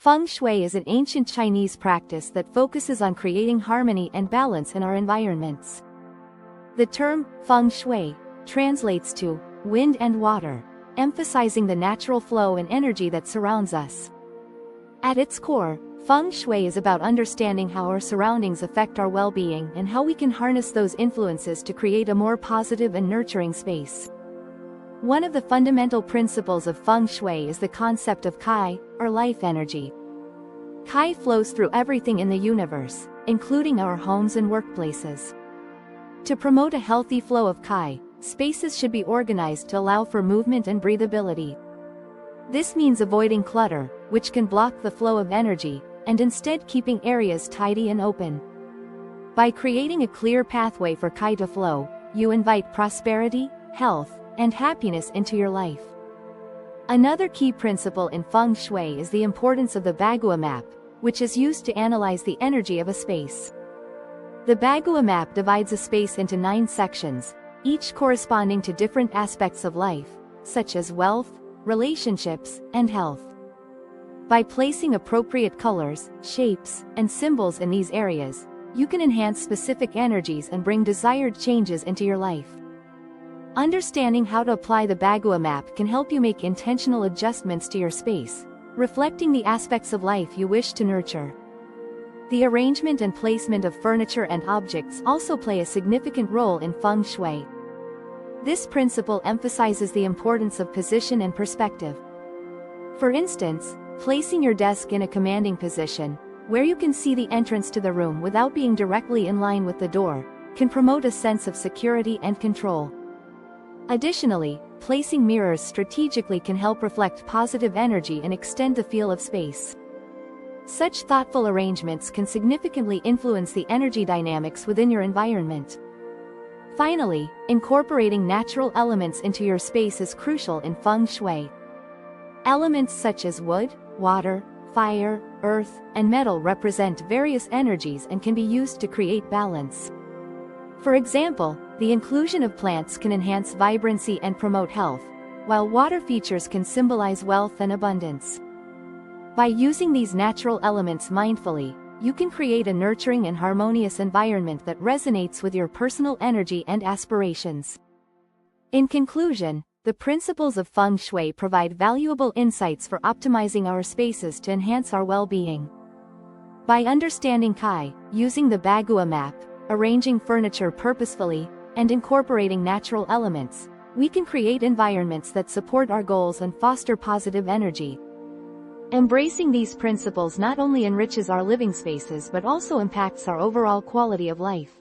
Feng Shui is an ancient Chinese practice that focuses on creating harmony and balance in our environments. The term, Feng Shui, translates to wind and water, emphasizing the natural flow and energy that surrounds us. At its core, Feng Shui is about understanding how our surroundings affect our well-being and how we can harness those influences to create a more positive and nurturing space. One of the fundamental principles of Feng Shui is the concept of Kai, or life energy. Kai flows through everything in the universe, including our homes and workplaces. To promote a healthy flow of Kai, spaces should be organized to allow for movement and breathability. This means avoiding clutter, which can block the flow of energy, and instead keeping areas tidy and open. By creating a clear pathway for Kai to flow, you invite prosperity, health, and happiness into your life. Another key principle in Feng Shui is the importance of the Bagua map, which is used to analyze the energy of a space. The Bagua map divides a space into 9 sections, each corresponding to different aspects of life, such as wealth, relationships, and health. By placing appropriate colors, shapes, and symbols in these areas, you can enhance specific energies and bring desired changes into your life. Understanding how to apply the Bagua map can help you make intentional adjustments to your space, reflecting the aspects of life you wish to nurture. The arrangement and placement of furniture and objects also play a significant role in Feng Shui. This principle emphasizes the importance of position and perspective. For instance, placing your desk in a commanding position, where you can see the entrance to the room without being directly in line with the door, can promote a sense of security and control. Additionally, placing mirrors strategically can help reflect positive energy and extend the feel of space. Such thoughtful arrangements can significantly influence the energy dynamics within your environment. Finally, incorporating natural elements into your space is crucial in Feng Shui. Elements such as wood, water, fire, earth, and metal represent various energies and can be used to create balance. For example, the inclusion of plants can enhance vibrancy and promote health, while water features can symbolize wealth and abundance. By using these natural elements mindfully, you can create a nurturing and harmonious environment that resonates with your personal energy and aspirations. In conclusion, the principles of Feng Shui provide valuable insights for optimizing our spaces to enhance our well-being. By understanding Kai, using the Bagua map, arranging furniture purposefully, and incorporating natural elements, we can create environments that support our goals and foster positive energy. Embracing these principles not only enriches our living spaces but also impacts our overall quality of life.